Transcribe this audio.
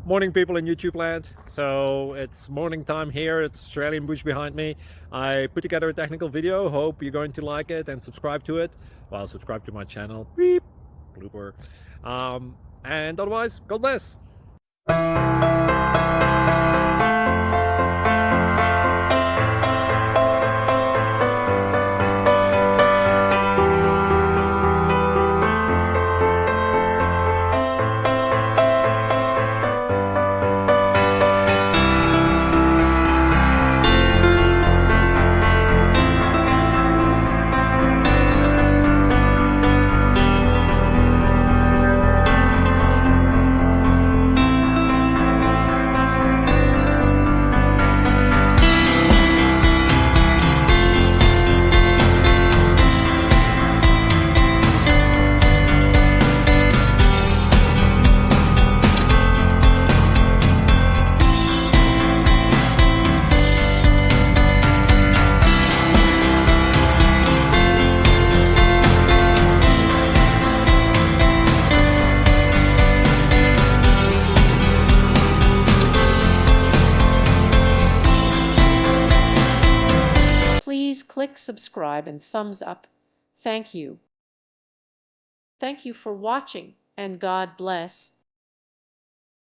Morning, people in YouTube land. So it's morning time here. It's Australian bush behind me. I put together a technical video. Hope you're going to like it and subscribe to it. Well, subscribe to my channel. Beep. Blooper. And otherwise, God bless. Please click subscribe and thumbs up. Thank you. Thank you for watching, and God bless.